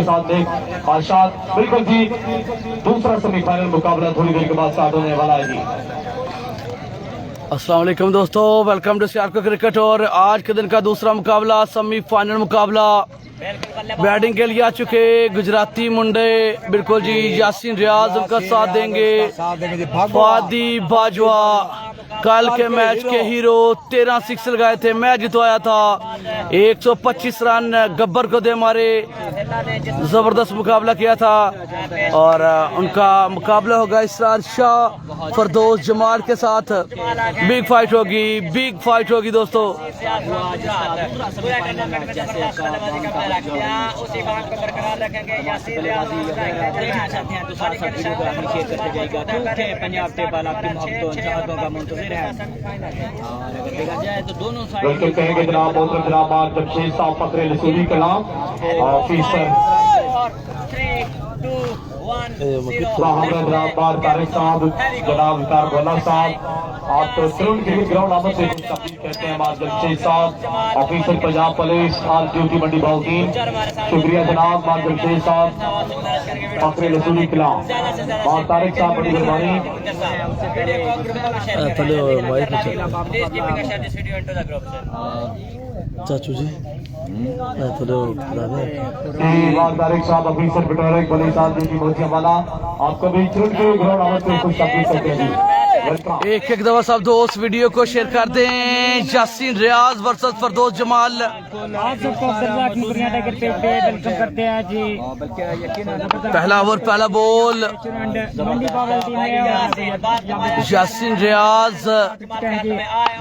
साथ में आशाद। बिल्कुल जी, दूसरा सेमीफाइनल मुकाबला थोड़ी देर के बाद स्टार्ट होने वाला है जी। अस्सलाम वालेकुम दोस्तों, वेलकम टू सियारको क्रिकेट। और आज के दिन का दूसरा मुकाबला, सेमीफाइनल मुकाबला। बैटिंग के लिए आ चुके गुजराती मुंडे, बिल्कुल जी, यासीन रियाज उनका साथ देंगे। फादी बाजवा कल के मैच के हीरो, 13 सिक्स लगाए थे, मैच जितवाया था। 125 रन गब्बर को दे मारे, जबरदस्त मुकाबला किया था। और उनका मुकाबला होगा इसरार शाह फरदौस जमाल के साथ। बिग फाइट होगी, बिग फाइट होगी दोस्तों। उसी बात को बरकरार रखेंगे। पंजाब टेबल आपकी मोहब्बतों का मुंतजिर है। और अगर देखा जाए तो दोनों बिल्कुल कहेंगे जनाब मोहतरम जनाब जमशेद साहब फकरे रसूली कलाम ऑफिसर जनाब तारिक साहब, जनाब विकार भोला साहब, आप तरुण क्रिकेट ग्राउंड आमद से कहते हैं हमारे जमशेद साहब officer Punjab police on duty Mandi Bahauddin. शुक्रिया जनाब मार जमशेद साहब फकरे रसूली कलाम और तारिक साहब, बड़ी मेहरबानी। चाचू जी तारिक साहब ऑफिसर पिटोरे बली साहब जी की बहुत वाला आपको भी तरुण क्रिकेट ग्राउंड आमद से खुश करते हैं जी। एक एक दफा सब दोस्त वीडियो को शेयर कर दें। यासीन रियाज वर्सेस फरदौस जमाल। आप सबको वेलकम करते हैं जी। पहला ओवर, पहला बॉल, यासीन रियाज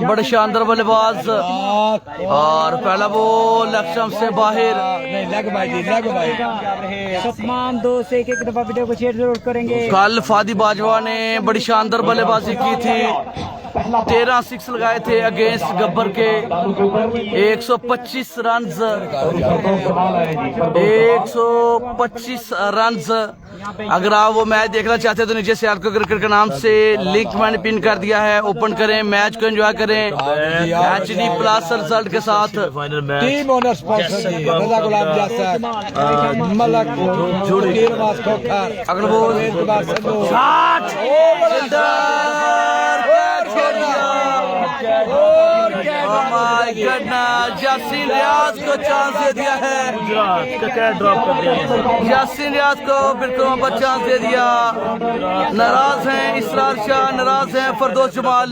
बड़े शानदार बल्लेबाज। और पहला बॉल लक्ष्य से बाहर। तमाम दोस्त एक एक दफा वीडियो को शेयर जरूर करेंगे। कल फादी बाजवा ने बड़ी शानदार बल्लेबाजी की थी, 13 सिक्स लगाए थे अगेंस्ट गब्बर के। 125 रन 125 रन। अगर आप वो मैच देखना चाहते हैं तो नीचे सियारको क्रिकेट के नाम से लिंक मैंने पिन कर दिया है, ओपन करें, मैच को एंजॉय करें HD प्लस रिजल्ट के साथ। टीम ओनर स्पॉन्सर जी रजा गुलाम जासर मलक अगला बॉल यासीन रियाज को चांस दे दिया है। यासीन रियाज को बिल्कुल चांस दे दिया। नाराज हैं इसरार शाह, नाराज हैं फरदौस जमाल,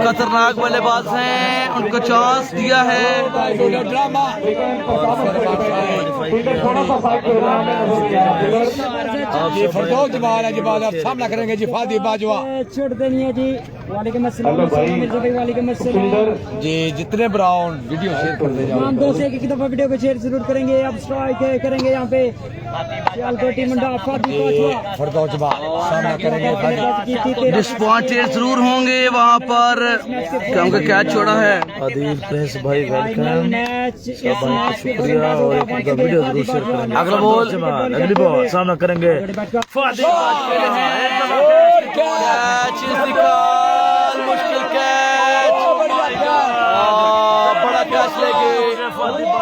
खतरनाक बल्लेबाज हैं, उनको चांस दिया है। फरदौस जमाल है जी, सामना करेंगे जी फादी बाजवा। छोड़ देनी है जी। वालेकुम अस्सलाम, वालेकुम अस्सलाम जी। जितने ब्राउन वीडियो शेयर कर दे जाओ। हम दोस्त एक दफा वीडियो को शेयर जरूर करेंगे। अब स्ट्राइक करेंगे यहाँ पे फरदौस जमाल सामना करेंगे। डिसअपॉइंटेड जरूर होंगे वहाँ पर, क्योंकि कैच छोड़ा है। आदिल प्रिंस भाई वेलकम, शुक्रिया। और वीडियो जरूर शेयर करेंगे। अगला बॉल, अगली बॉल सामना करेंगे। मुश्किल कैच, बड़ा कैच लेके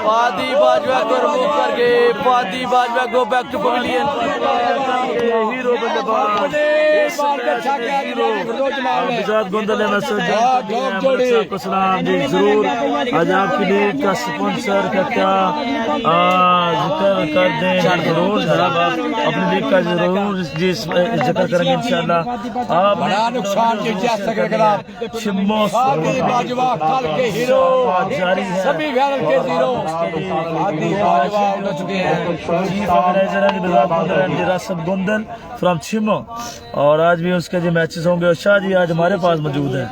फादी बाजवा को रिमूव करके फादी बाजवा को बैक टू पवेलियन। हीरो बल्लेबाज को सलाम जी। जरूर आज आपकी लीग का स्पॉन्सर का क्या जिक्र कर दें, जरूर जनाब आप अपनी लीग का जरूर जी जिक्र करेंगे इंशाल्लाह। आप बड़ा नुकसान शिम्मो बाजवा कल के हीरो, जारी है, सभी वायरल के हीरो फादी बाजवा उड़ चुके हैं। रासब गोंदल फ्रॉम शिमो। और आज भी उसके जो मैचेस होंगे, और शाह जी आज हमारे पास मौजूद है।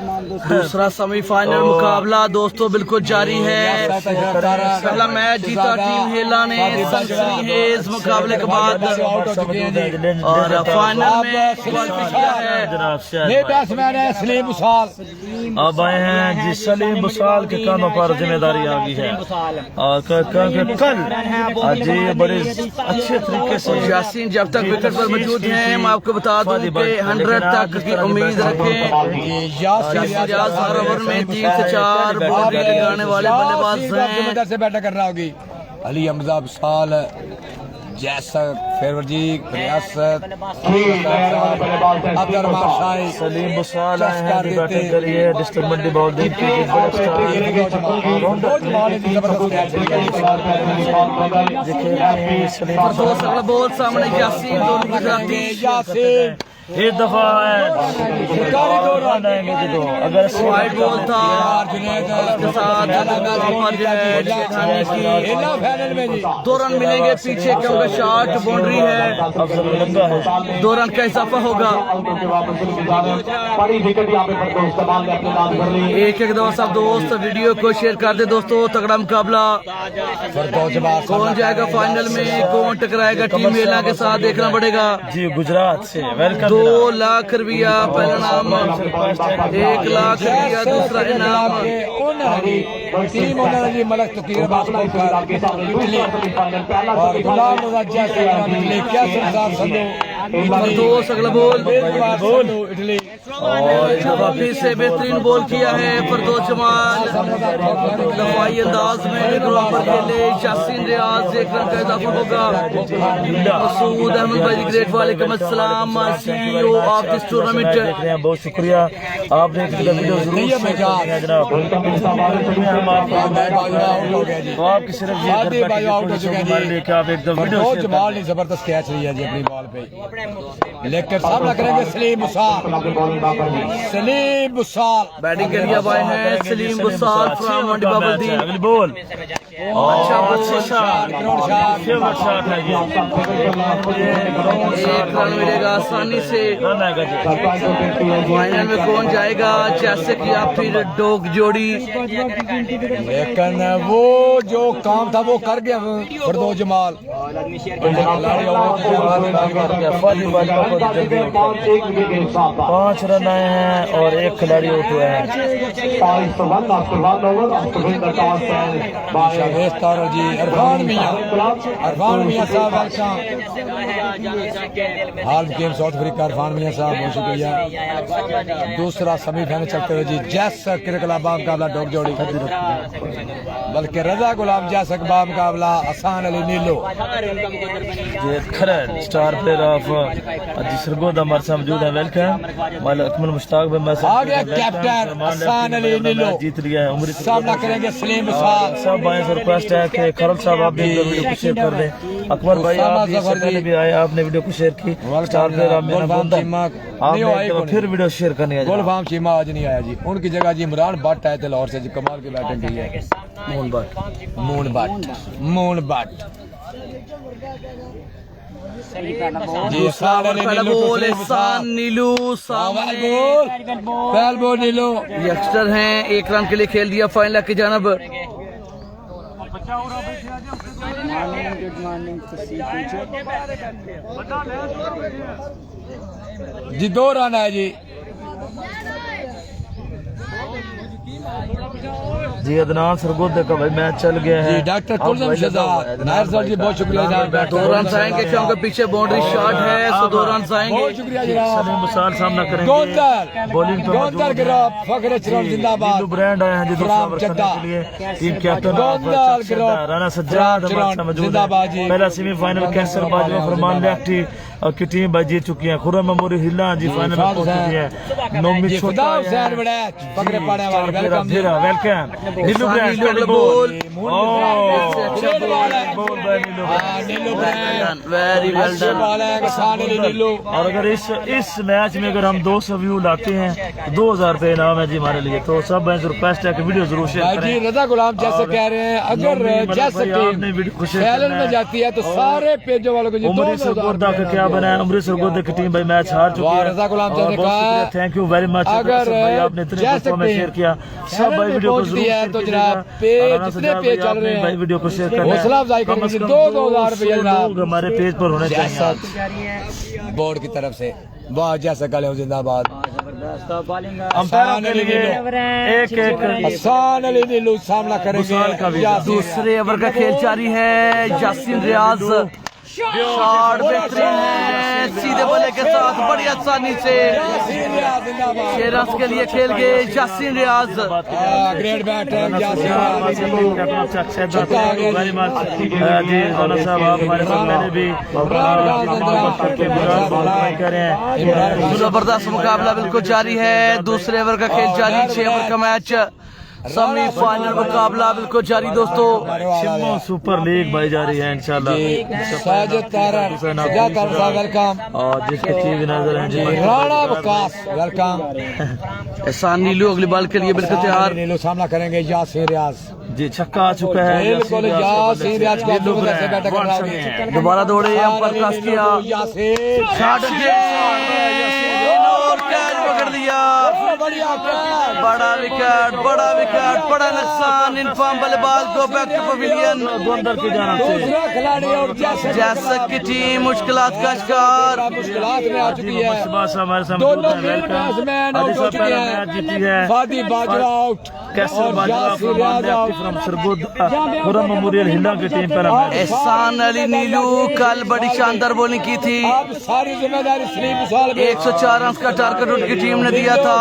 दूसरा सेमीफाइनल मुकाबला दोस्तों बिल्कुल जारी है। पहला मैच जीता टीम हेला ने सनसनी है इस मुकाबले के बाद, और फाइनल में किया है बैट्समैन है सलीम बुसाल। अब आए हैं जी सलीम बुसाल के कानों पर जिम्मेदारी आ गई है। और कल जी बड़े अच्छे तरीके से यासीन जब तक विकेट पर मौजूद हैं, मैं आपको बता दूं कि 100 तक की उम्मीद रखें। यासीन हर ओवर में 3 से 4 बाउंड्री लगाने वाले बल्लेबाज हैं। से बैटिंग कर रहा होगी। अली हमजा बुसाल जैसा फेरवर जी रियासत अब्दुल शाही सलीम बुसाल आए हैं बैटिंग के लिए डिस्ट्रिक्ट मंडी बॉलिंग के बॉल सामने यासीन दोनों गुजराती इस दफा है अगर वाइड बॉल था उसके साथ दो रन मिलेंगे पीछे क्योंकि शॉट बाउंड्री है 2 रन का इजाफा होगा। एक दफा सब दोस्त वीडियो को शेयर कर दे दोस्तों। तगड़ा मुकाबला कौन जाएगा फाइनल में, कौन टकराएगा टीम मेला के साथ देखना पड़ेगा जी। गुजरात से वेलकम 2 लाख रुपया पहला नाम, 1 लाख रुपया दूसरा इनाम। टीम ओनर जी मलक तकीर इटली और गुलाम रजा इटली क्या सरदार संधू फरदौस अगला बॉल इटली और फिर से बेहतरीन बॉल किया है फरदौस जमाल दफाई अंदाज में ग्राउंड पर खेले। यासीन रियाज 1 रन का इजाफा होगा। मसूद अहमद भाई ग्रेट वालेकुम अस्सलाम CEO ऑफ दिस टूर्नामेंट। बहुत शुक्रिया आपने वीडियो आपकी सिर्फ जमाल ने जबरदस्त कैच लिया जी अपनी बॉल पे, लेकर सामना करेंगे सलीम बुसाल। सलीम बुसाल बैटिंग के लिए आए हैं सलीम बुसाल फ्रॉम मंडी बाबलदीन। अगली बॉल अच्छा शॉट 1 रन मिलेगा आसानी से। फाइनल में कौन जाएगा जैसे कि आप फिर डॉग जोड़ी, लेकिन वो जो काम था वो कर गया फरदौस जमाल। 5 रन आए हैं और 1 खिलाड़ी आउट हुआ है। जी अरफान मियां साहब वेलकम। हाल गेम साउथ अफ्रीका अरफान मियां साहब बहुत शुक्रिया। दूसरा सेमीफाइनल चलते हुए जी जैसा क्रिकेट मुकाबला डॉग जोड़ी, बल्कि रजा गुलाम जैसा मुकाबला हसन अली नीलो। खरड़ स्टार प्लेयर ऑफ जी सरगोदा हमारे साथ मौजूद है। वेलकम अकमल मुश्ताक भाई मैं आ गया कैप्टन हसन अली नीलो जीत लिया है। उम्र सामना करेंगे सलीम बुसाल। सब भाई से रिक्वेस्ट है कि खरल साहब आप भी वीडियो को शेयर कर दें। अकबर भाई आप पहले भी आए, आपने वीडियो को शेयर की। स्टार प्लेयर आप मेरा बंदा आपने फिर वीडियो शेयर करनी है। गोलफाम चीमा आज नहीं आया जी, उनकी जगह जी इमरान भट्ट आए थे लाहौर से जी, कमाल की बैटिंग की है। मून भट्ट जी नीलू यंगस्टर हैं, 1 रन के लिए खेल दिया फाइनल की जानब। जी 2 रन है जी। जी अदनान सरगोदे का भाई मैच चल गया है। जी डॉक्टर कुलम शहजाद नायर सर जी बहुत शुक्रिया जनाब। 2 रन आएंगे क्योंकि पीछे बाउंड्री शॉट है, सो 2 रन आएंगे। बहुत शुक्रिया जनाब। सलीम बुसाल सामना करेंगे। बॉलिंग पे गिराफ फखर चरण जिंदाबाद। ब्रांड आए हैं जी दूसरा चड्डा के लिए टीम कैप्टन राणा सज्जाद जिंदाबाद जी। पहला सेमीफाइनल कैंसर बाजवा फरमान लेफ्टी की टीम भाई जीत चुकी है। खुर्रम मेमोरी हिला जी फाइनल में पहुंच चुकी है। नोमी छोटा हुसैन बड़ा पकड़े पड़े वाले welcome Neelu brand ball very well done. और अगर इस मैच में अगर हम 200 व्यू लाते हैं तो 2000 रुपए इनाम है जी हमारे लिए। तो सब रिक्वेस्ट है कि वीडियो जरूर शेयर करें। रजा गुलाम जैसे कह रहे हैं अगर जैसे टीम फाइनल में जाती है तो सारे पेजों वालों को अमृतसर गोदा का क्या बना है। अमृतसर गोदा की टीम भाई मैच हार चुकी है। रजा गुलाम जैसे कहा थैंक यू वेरी मच अगर आपने इतने में शेयर किया। सब भाई वीडियो को जरूर शेयर तो जनाब पेज जितने पेज चल रहे हैं भाई वीडियो को शेयर करें। हौसला अफजाई करें। 2,000 रुपया जनाब हमारे पेज पर होने चाहिए बोर्ड की तरफ से। बहुत जैसा कल जिंदाबाद। अंपायर के लिए हसन अली नीलू सामना करेंगे। दूसरे ओवर का खेल जारी है। यासीन रियाज शॉट बेहतरीन है, सीधे बल्ले के साथ बड़ी आसानी से 6 रन के लिए खेल गए यासीन रियाज। ग्रेट बैटर यासीन जबरदस्त मुकाबला बिल्कुल जारी है, दूसरे ओवर का खेल जारी, 6 ओवर का मैच, सेमीफाइनल मुकाबला बिल्कुल जारी दोस्तों। शिमो सुपर लीग भाई जारी है इंशाल्लाह। साजिद तारन वेलकम और जिसके चीफ नजर हैं जी राणा वकास वेलकम। एहसान नीलू अगली बॉल के लिए बिल्कुल तैयार। नीलू सामना करेंगे यासीन रियाज। जी छक्का आ चुका है बिल्कुल यासीन रियाज को से बैट कर रहा है। दोबारा दौड़े, अंपायर क्रॉस किया, यासीन शॉट और कैच पकड़ लिया। बड़ा विकेट, बड़ा विकेट, बड़ा नुकसान। इनफॉर्म बल्लेबाज को बैक टू पवेलियन। गोंदर की जानिब से दूसरा खिलाड़ी और जैसक की टीम मुश्किलात का शिकार, मुश्किलात में आ चुकी है। बस हमारे सामने दोनों बैट्समैन आउट हो चुके हैं। जीती है Fadi Bajwa out castle Bajwa from Sargodha Khurram memorial हिला की टीम पर एहसान अली नीलू कल बड़ी शानदार बॉलिंग की थी। अब सारी जिम्मेदारी सलीम विशाल पे। 104 रन का टारगेट उनकी टीम ने दिया था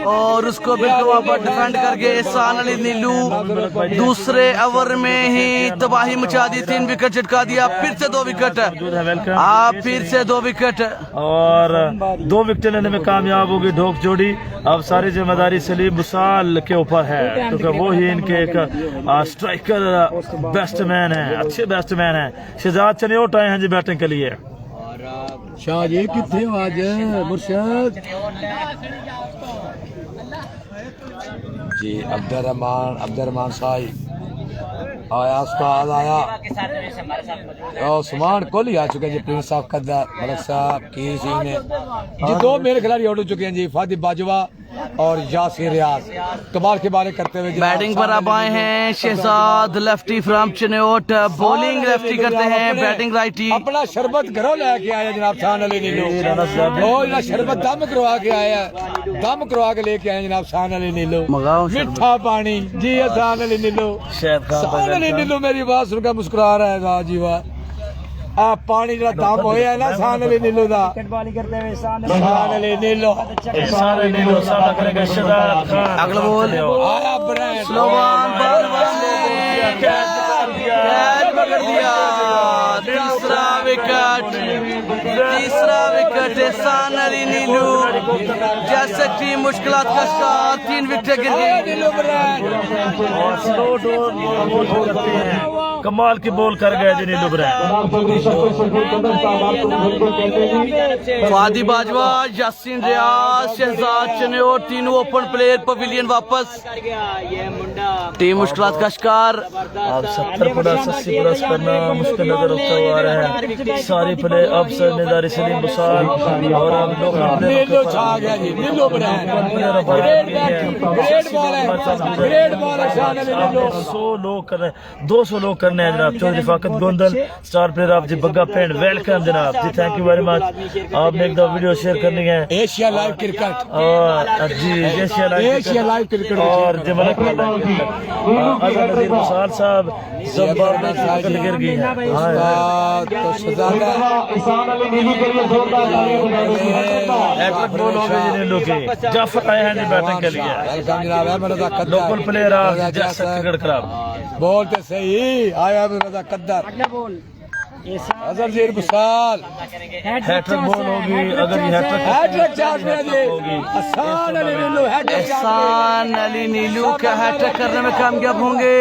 और उसको बिल्कुल वहां पर डिफेंड करके एहसान अली नीलू दूसरे ओवर में ही तबाही मचा दी, 3 विकेट चटका दिया, फिर से 2 विकेट, आप फिर से 2 विकेट और 2 विकेट लेने में कामयाब होगी ढोक जोड़ी। अब सारी जिम्मेदारी सलीम विशाल के ऊपर है क्योंकि वो ही इनके एक स्ट्राइकर बैट्समैन है, अच्छे बैट्समैन है। शहजाद चनियोट आए हैं जी बैटिंग के लिए। शाह जी कितने आज मुर्शद जी अब्दुर्रहमान साहिब आया, उस्ताद आया, उस्मान कोहली आ चुके हैं जी, प्रिंस साहब कद्दार, मलक साहब की सिंह ने जी 2 मेरे खिलाड़ी आउट हो चुके हैं जी, फादी बाजवा और यासीन रियाज। कमाल के बारे करते हुए बैटिंग पर अब आए हैं Shahzad, lefty from Chiniot, bowling lefty करते हैं, बैटिंग राइटी। अपना शरबत घरों लेके आए जनाब शान अली नीलू, शरबत दम करवा के आया, दम करवा के लेके आए जनाब शान अली नीलू, मीठा पानी जी शान अली नीलू। शान अली नीलू मेरी बात सुनकर मुस्कुरा रहा है जी, वाह आ पानी जरा दम होया ना शान अली नीलू दा। शान अली नीलू सामना करेंगे शहजाद खान। अगला बॉल आया ब्रांड स्लोवान बार कैच पकड़ दिया, तीसरा विकेट एहसान अली नीलू जैसे टीम मुश्किलात का शिकार, 3 विकेट गिर गई। और स्लो बॉल करते हैं, कमाल की बॉल कर गए जी नीलू ब्रांड। फादी बाजवा, यासीन रियाज, शहजाद चनियोट, तीनों ओपन प्लेयर पवेलियन वापस। टीम मुश्किलात का शिकार। अब 70 प्लस 80 प्लस करना मुश्किल नजर होता हुआ आ रहा है। सारी प्ले अब जिम्मेदारी सलीम विशाल और अब नीलू छा गया जी, नीलू ब्रांड ग्रेट बॉल है, ग्रेट बॉल है शान अली नीलू। 100 लोग कर रहे हैं, 200 लोग करने हैं जनाब। चौधरी फाकत गोंदल स्टार प्लेयर आप जी बग्गा पेंड, वेलकम जनाब जी, थैंक यू वेरी मच। आपने एक दो वीडियो शेयर करनी है एशिया लाइव क्रिकेट और जी एशिया लाइव क्रिकेट और जमलक नजीर विशाल साहब जबरदस्त गिर गई है। तो शहजादा एहसान अली नीलू के लिए जोरदार हैट्रिक बॉल हो गई नीलू की। जाफर आए हैं जी बैटिंग के लिए, वेलकम जनाब अहमद रजा कद्दार, लोकल प्लेयर आप जैसा क्रिकेट क्लब बोलते सही आया अहमद रजा कद्दार, अजहर विशाल हैट्रिक बॉल होगी। अगर ये हैट्रिक चांस में जी एहसान अली नीलू हैट्रिक एहसान अली नीलू का हैट्रिक करने में कामयाब होंगे।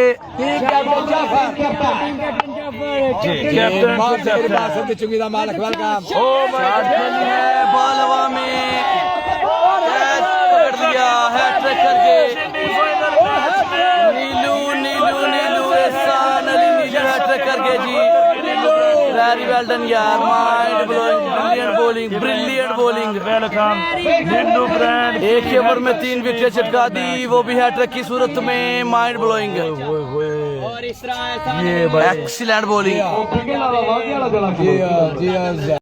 कैप्टन चुकीदा मालिक वेलकम। बॉल हवा में कैच पकड़ दिया, हैट्रिक करके नीलू एहसान अली नीलू हैट्रिक करके जी, वेरी वेल डन यार, mind blowing, brilliant bowling. Welcome Neelu brand. एक ही ओवर में 3 विकेट चटका दी, वो भी हैट्रिक की सूरत में, माइंड ब्लोइंग, ये एक्सीलेंट बॉलिंग। जी